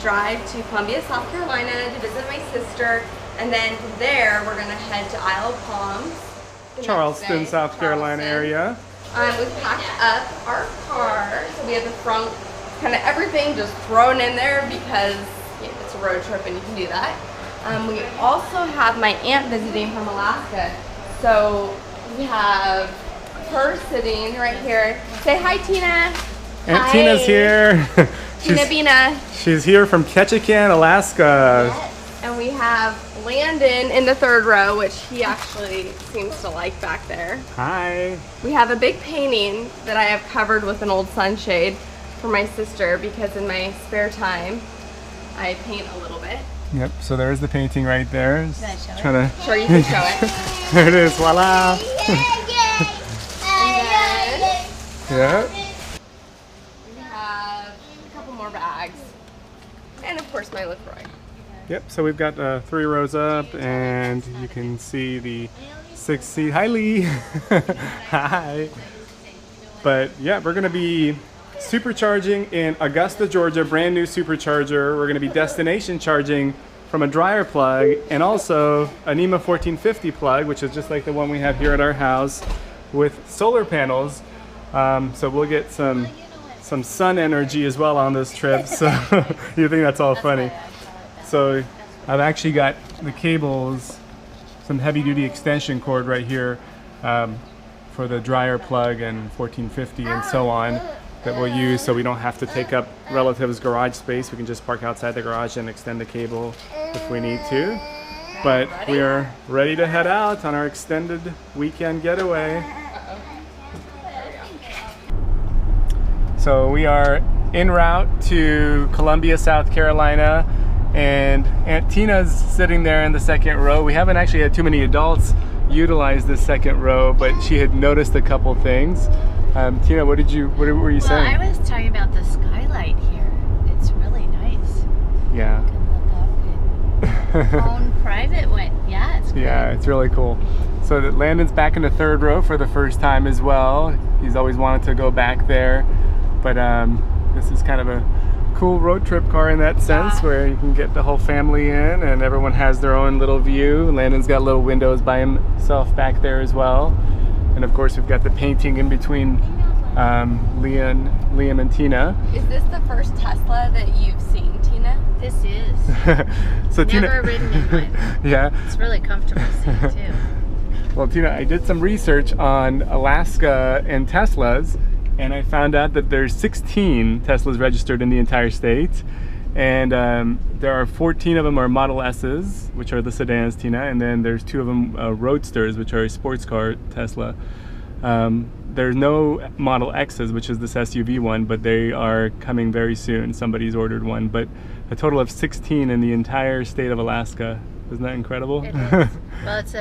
drive to Columbia, South Carolina to visit my sister, and then from there we're gonna head to Isle of Palms. Charleston, South Carolina area. We've packed up our car, so we have the front, kind of everything just thrown in there because it's a road trip and you can do that. We also have my aunt visiting from Alaska, so we have her sitting right here. Say hi, Tina. Aunt Tina's here. Tina Bina. She's here from Ketchikan, Alaska. Yes. And we have Landon in the third row, which he actually seems to like back there. Hi. We have a big painting that I have covered with an old sunshade for my sister because in my spare time I paint a little bit. Yep, so there's the painting right there. Sure, you can show it. There it is, voila. Yeah. We have a couple more bags. And of course my LaCroix. Yep, so we've got 3 rows up and you can see the 6 seat. Hi Lee. Hi. But yeah, we're gonna be supercharging in Augusta, Georgia, brand new supercharger. We're gonna be destination charging from a dryer plug and also a NEMA 1450 plug, which is just like the one we have here at our house with solar panels. So we'll get some sun energy as well on this trip. So you think that's all funny. So I've actually got the cables, some heavy duty extension cord right here for the dryer plug and 1450 and so on that we'll use so we don't have to take up relatives' garage space. We can just park outside the garage and extend the cable if we need to. But we are ready to head out on our extended weekend getaway. So we are en route to Columbia, South Carolina, and Aunt Tina's sitting there in the second row. We haven't actually had too many adults utilize this second row, but she had noticed a couple things. Tina, what were you saying? Well, I was talking about the skylight here. It's really nice. Yeah. You can look up and own private one. Yeah, it's good. Yeah, it's really cool. So that Landon's back in the third row for the first time as well. He's always wanted to go back there, but this is kind of a cool road trip car in that sense, where you can get the whole family in and everyone has their own little view. Landon's got little windows by himself back there as well. And of course we've got the painting in between Liam and Tina. Is this the first Tesla that you've seen, Tina? This is. So Never ridden in one. Yeah. It's really comfortable seat too. Well, Tina, I did some research on Alaska and Teslas, and I found out that there's 16 Teslas registered in the entire state. And there are 14 of them are Model S's, which are the sedans, Tina, and then there's 2 of them Roadsters, which are a sports car Tesla. There's no Model X's, which is this SUV one, but they are coming very soon. Somebody's ordered one, but a total of 16 in the entire state of Alaska. Isn't that incredible? It is. Well, it's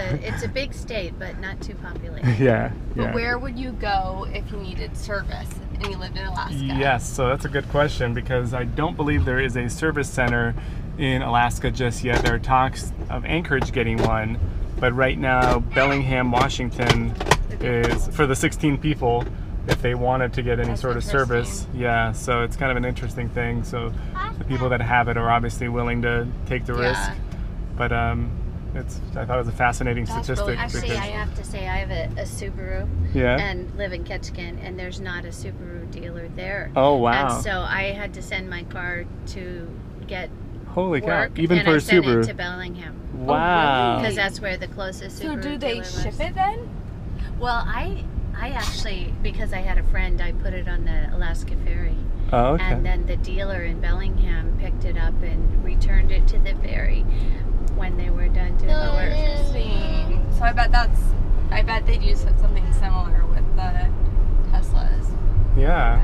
a big state, but not too populated. Yeah. But where would you go if you needed service and you lived in Alaska? Yes, so that's a good question because I don't believe there is a service center in Alaska just yet. There are talks of Anchorage getting one, but right now Bellingham, Washington is for the 16 people if they wanted to get any sort of service. Yeah, so it's kind of an interesting thing. So the people that have it are obviously willing to take the risk. But I thought it was a fascinating statistic. Really, actually, I have to say I have a Subaru and live in Ketchikan, and there's not a Subaru dealer there. Oh, wow. And so I had to send my car to get Holy work, cow, even and for I a sent Subaru. it to Bellingham. Wow. Because that's where the closest Subaru So do they dealer ship was. it then? Well, I actually, because I had a friend, I put it on the Alaska Ferry. Oh, okay. And then the dealer in Bellingham picked it up and returned it to the ferry when they were done doing the work. Interesting. So I bet they'd use something similar with the Teslas. Yeah.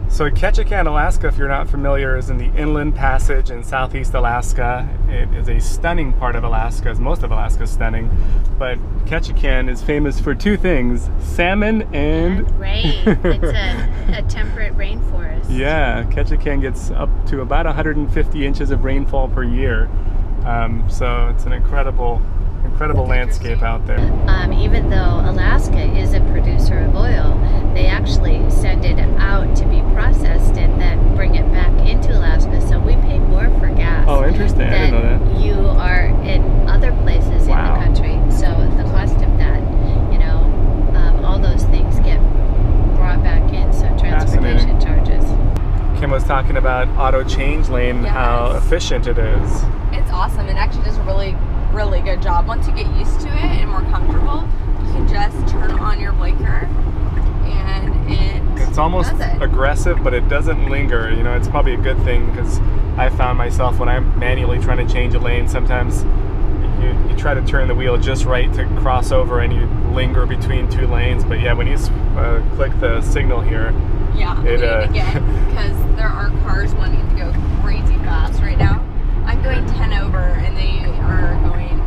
So Ketchikan, Alaska, if you're not familiar, is in the Inland Passage in southeast Alaska. It is a stunning part of Alaska, as most of Alaska is stunning. But Ketchikan is famous for 2 things, salmon and rain. It's a temperate rainforest. Yeah, Ketchikan gets up to about 150 inches of rainfall per year. So it's an incredible incredible landscape out there. Even though Alaska is a producer of oil, they actually send it out to be processed and then bring it back into Alaska. So we pay more for gas. Oh, interesting. I didn't know that. You are in other places in the country. So the cost of that, you know, all those things get brought back in. So transportation charges. Kim was talking about auto change lane, how efficient it is. It's awesome. It actually does a really good job. Once you get used to it and more comfortable, you can just turn on your blinker and it's almost aggressive, but it doesn't linger. You know, it's probably a good thing, because I found myself when I'm manually trying to change a lane, sometimes you try to turn the wheel just right to cross over and you linger between two lanes. But yeah, when you click the signal here, again, because there are cars wanting to go crazy fast right now. I'm going 10 over and they are going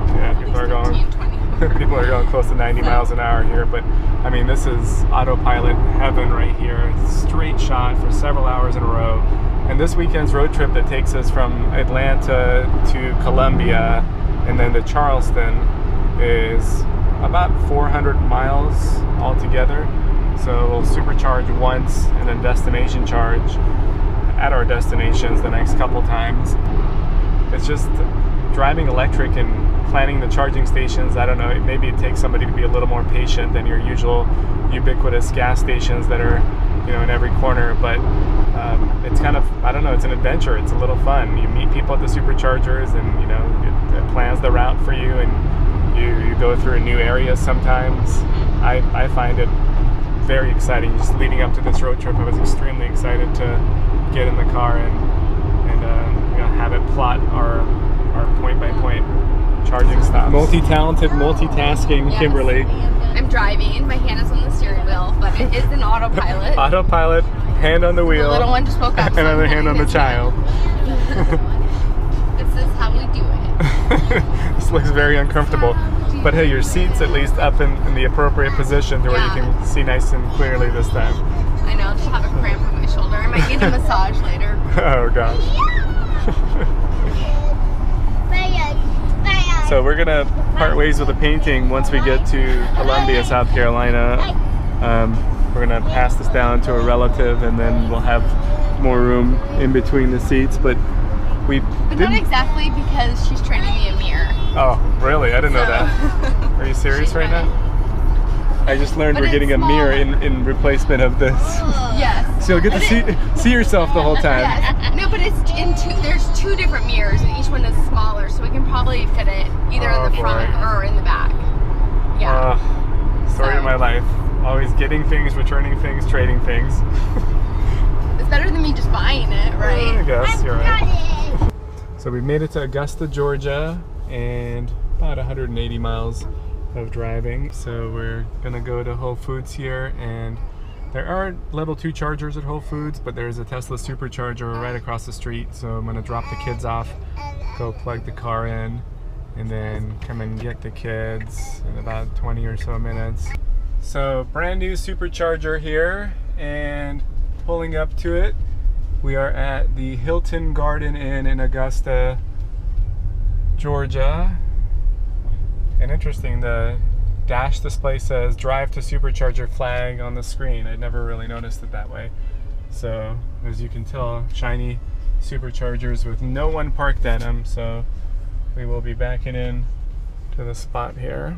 people are going 15, 20 over. People are going close to 90 miles an hour here, but I mean, this is autopilot heaven right here. Straight shot for several hours in a row. And this weekend's road trip that takes us from Atlanta to Columbia and then to Charleston is about 400 miles altogether. So we'll supercharge once and then destination charge at our destinations the next couple times. It's just driving electric and planning the charging stations. I don't know, maybe it takes somebody to be a little more patient than your usual ubiquitous gas stations that are, you know, in every corner. But it's kind of, I don't know, it's an adventure. It's a little fun. You meet people at the superchargers, and you know, it plans the route for you, and you go through a new area sometimes. I find it very exciting. Just leading up to this road trip, I was extremely excited to get in the car and you know, have it plot our point-by-point charging stops. Multi-talented, multitasking, yes. Kimberly. I'm driving. My hand is on the steering wheel, but it is an autopilot. Autopilot, hand on the wheel. The little one just woke up. Another hand on the child. This is how we do it. This looks very uncomfortable. But hey, your seat's at least up in the appropriate position to where you can see nice and clearly this time. I know, I just have a cramp in my shoulder. I might need a massage later. Oh gosh. So we're gonna part ways with the painting once we get to Columbia, South Carolina. We're gonna pass this down to a relative, and then we'll have more room in between the seats. But not exactly, because she's trading me a mirror. Oh, really? I didn't know that. Are you serious right now? I just learned we're getting a mirror in replacement of this. Yes. So you'll get to see yourself the whole time. Yes. No, but it's there's two different mirrors, and each one is smaller, so we can probably fit it either in the front or in the back. Yeah. Story of my life. Always getting things, returning things, trading things. It's better than me just buying it, right? I guess you're right. So we made it to Augusta, Georgia, and about 180 miles of driving. So we're gonna go to Whole Foods here, and there are level 2 chargers at Whole Foods, but there's a Tesla supercharger right across the street. So I'm gonna drop the kids off, go plug the car in, and then come and get the kids in about 20 or so minutes. So brand new supercharger here, and pulling up to it, we are at the Hilton Garden Inn in Augusta, Georgia. And interesting, the dash display says drive to supercharger flag on the screen. I'd never really noticed it that way. So as you can tell, shiny superchargers with no one parked at them. So we will be backing in to the spot here.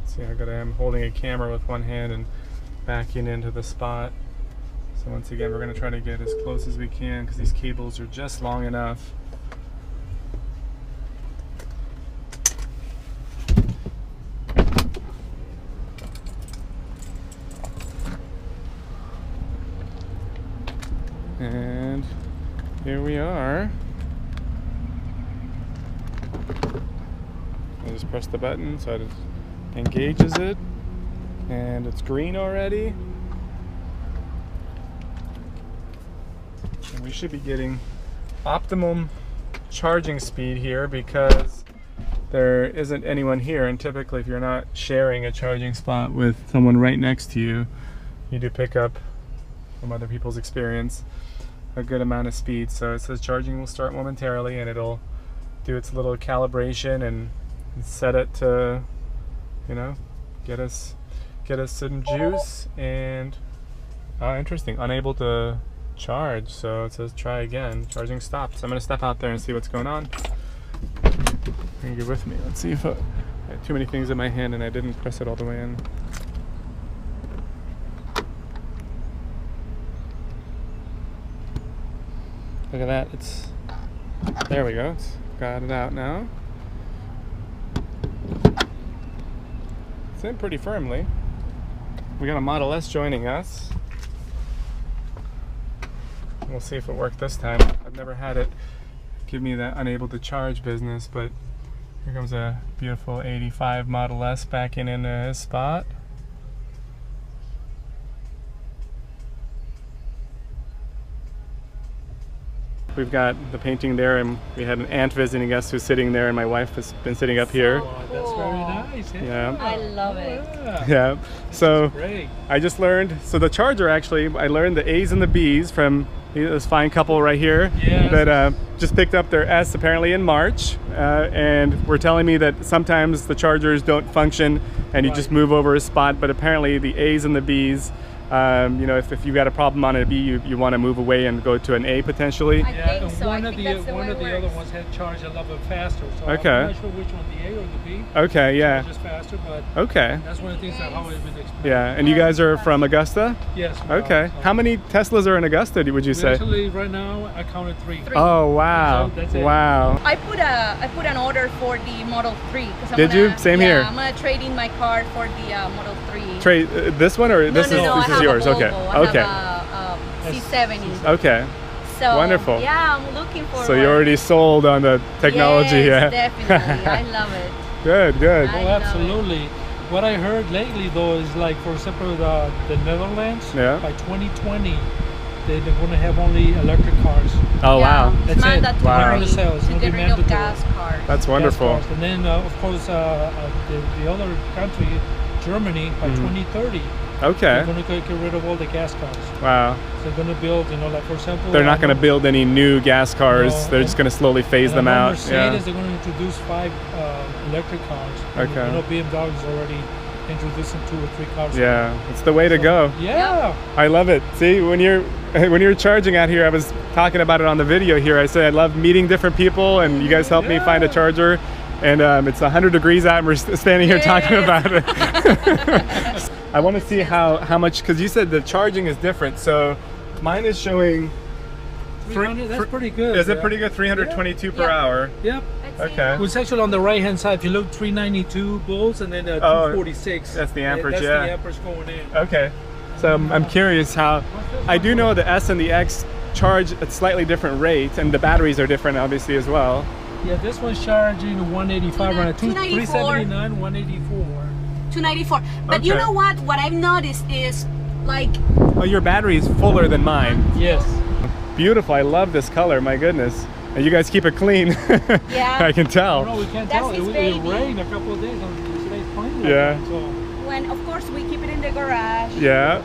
See how good I am holding a camera with one hand and backing into the spot. So once again, we're going to try to get as close as we can because these cables are just long enough. And here we are. I just press the button so it engages it, and it's green already. And we should be getting optimum charging speed here because there isn't anyone here, and typically if you're not sharing a charging spot with someone right next to you, you do pick up from other people's experience a good amount of speed. So it says charging will start momentarily, and it'll do its little calibration and set it to, you know, get us some juice. And interesting, unable to charge, so it says try again, charging stopped. So I'm gonna step out there and see what's going on. Bring you with me. Let's see if I had too many things in my hand and I didn't press it all the way in. Look at that, it's, there we go, it's got it out now. It's in pretty firmly. We got a Model S joining us. We'll see if it worked this time. I've never had it give me that unable to charge business, but here comes a beautiful 85 Model S backing into his spot. We've got the painting there, and we had an aunt visiting us who's sitting there, and my wife has been sitting up here. Oh, that's very nice. Yeah. I love it. Yeah. So Great. I just learned, so the charger actually, I learned the A's and the B's from this fine couple right here that just picked up their S apparently in March, and were telling me that sometimes the chargers don't function and you just move over a spot, but apparently the A's and the B's, you know, if you've got a problem on a B, you want to move away and go to an A potentially. Yeah, think so. one I of think the that's the one way of it the other works. ones had charged a little bit faster. So Okay. I'm not sure which one, the A or the B. Okay, yeah. Just faster, but Okay. that's one of the things that how it's been explained. Yeah, and you guys are from Augusta? Yes. Okay. so How many Teslas are in Augusta, would you we say? Actually, right now I counted three. Oh, wow. So that's it. Wow. I put an order for the Model 3. Did you? Same here. I'm gonna trade in my car for the Model 3. Trade this one, or this no, is I have yours? a Okay. Volvo. Okay. I have a C70. Okay. So Wonderful. yeah, I'm looking for. So you're already sold on the technology, yes, yeah? Definitely. I love it. Good, good. I Oh, love absolutely. What I heard lately, though, is like, for example, the Netherlands, Yeah. by 2020, they're going to have only electric cars. Oh, Yeah, wow. It's That's it. mandatory Wow. It's to gonna get be rid of mandatory. gas cars. That's Gas wonderful. cars. And then, of course, the other country, Germany, by 2030, they're Okay. going to get rid of all the gas cars. Wow. So they're going to build, you know, like, for example, They're not going to build any new gas cars. No. They're just going to slowly phase them out. Mercedes, Yeah. they're going to introduce 5 electric cars. Okay. You know, BMW is already introducing 2 or 3 cars. Yeah, it's the way to go. Yeah. I love it. See, when you're charging out here, I was talking about it on the video here. I said I love meeting different people, and you guys helped me find a charger. And it's 100 degrees out, and we're standing here talking about it. I want to see how much, because you said the charging is different. So mine is showing. 300, that's pretty good. Is it yeah. pretty good? 322 per Yeah. hour. Yep. Okay. It's actually on the right hand side. If you look, 392 volts, and then 246. that's the amperage, That's yeah. the amperage going in. Okay. So I'm curious how. I do know the S and the X charge at slightly different rates, and the batteries are different, obviously, as well. Yeah, this one's charging 185 right now. 294. 379, 184. 294. But you Okay. know what? What I've noticed is like Oh, your battery is fuller than mine. Yes. Beautiful. I love this color. My goodness. And you guys keep it clean. Yeah. I can tell. Oh, no, we can't That's tell. his It baby. rained a couple of days on today's plane. Yeah. So, when, of course, we keep it in the garage. Yeah.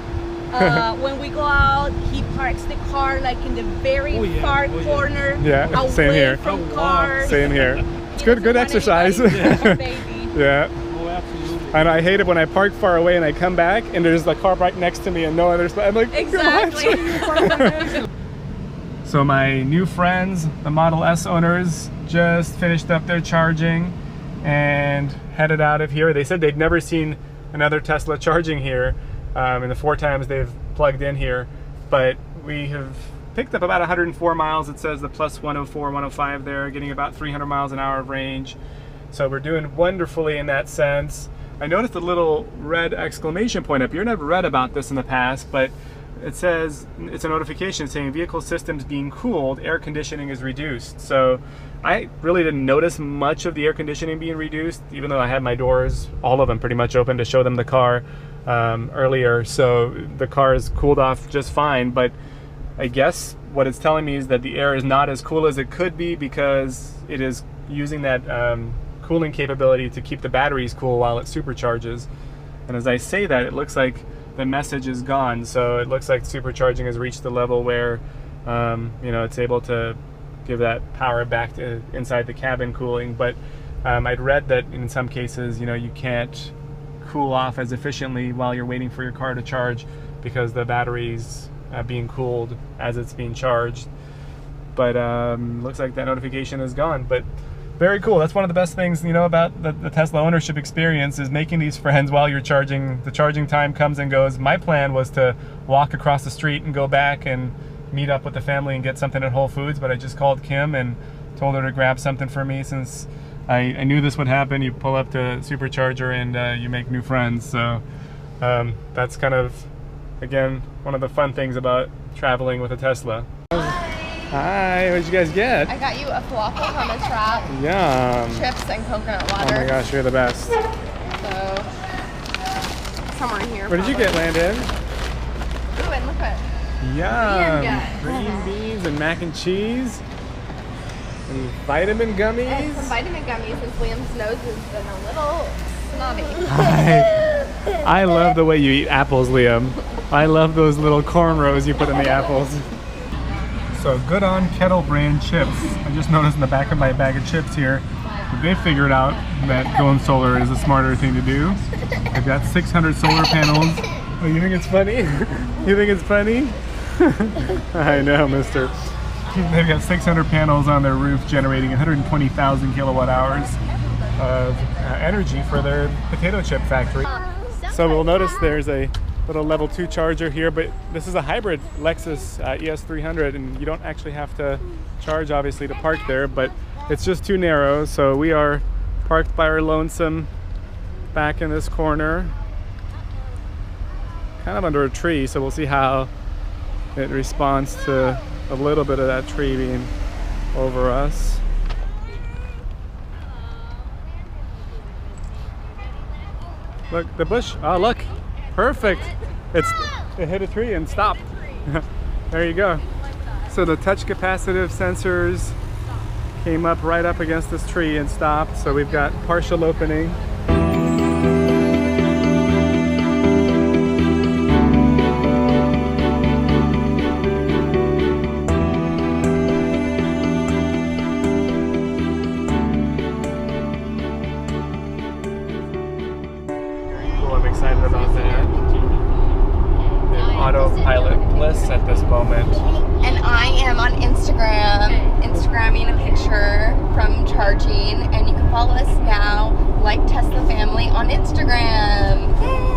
When we go out, he parks the car like in the very Oh, yeah. far Oh, yeah. corner. Yeah, Away same here. from Oh, wow. cars. Same here. It's He good doesn't want exercise. anybody to baby. Yeah. oh, absolutely. And I hate it when I park far away and I come back and there's a car right next to me and no other spot. I'm like, Exactly. "What?" So my new friends, the Model S owners, just finished up their charging and headed out of here. They said they'd never seen another Tesla charging here in the 4 times they've plugged in here. But we have picked up about 104 miles. It says the plus 104, 105 there, getting about 300 miles an hour of range. So we're doing wonderfully in that sense. I noticed a little red exclamation point up here. I've never read about this in the past, but it says, it's a notification saying vehicle systems being cooled, air conditioning is reduced. So I really didn't notice much of the air conditioning being reduced, even though I had my doors, all of them pretty much open to show them the car earlier. So the car is cooled off just fine, but I guess what it's telling me is that the air is not as cool as it could be because it is using that cooling capability to keep the batteries cool while it supercharges. And as I say that, it looks like the message is gone. So it looks like supercharging has reached the level where You know, it's able to give that power back to inside the cabin cooling. But I'd read that in some cases, you know, you can't cool off as efficiently while you're waiting for your car to charge because the battery's being cooled as it's being charged. But looks like that notification is gone. But very cool. That's one of the best things, you know, about the Tesla ownership experience, is making these friends while you're charging. The charging time comes and goes. My plan was to walk across the street and go back and meet up with the family and get something at Whole Foods, but I just called Kim and told her to grab something for me, since I knew this would happen. You pull up to Supercharger and you make new friends. So that's kind of, again, one of the fun things about traveling with a Tesla. Hi, what did you guys get? I got you a falafel hummus wrap, Yum. chips, and coconut water. Oh my gosh, you're the best. So, somewhere in here. What did you get, Landon? Ooh, and look at Yum. Green beans and mac and cheese. And vitamin gummies. and some vitamin gummies, since Liam's nose has been a little snotty. I love the way you eat apples, Liam. I love those little cornrows you put in the apples. So Good On Kettle brand chips. I just noticed in the back of my bag of chips here that they figured out that going solar is a smarter thing to do. They've got 600 solar panels. Oh, you think it's funny? You think it's funny? I know, mister. They've got 600 panels on their roof generating 120,000 kilowatt hours of energy for their potato chip factory. So we'll notice there's a little level 2 charger here, but this is a hybrid Lexus ES300, and you don't actually have to charge, obviously, to park there, but it's just too narrow. So we are parked by our lonesome back in this corner, kind of under a tree, so we'll see how it responds to a little bit of that tree being over us. Look, the bush. Oh, look. Perfect. It hit a tree and stopped. There you go. So the touch capacitive sensors came up right up against this tree and stopped. So we've got partial opening. I'm excited about that. Autopilot bliss at this moment. And I am on Instagramming a picture from charging, and you can follow us now, like Tesla Family on Instagram. Yay!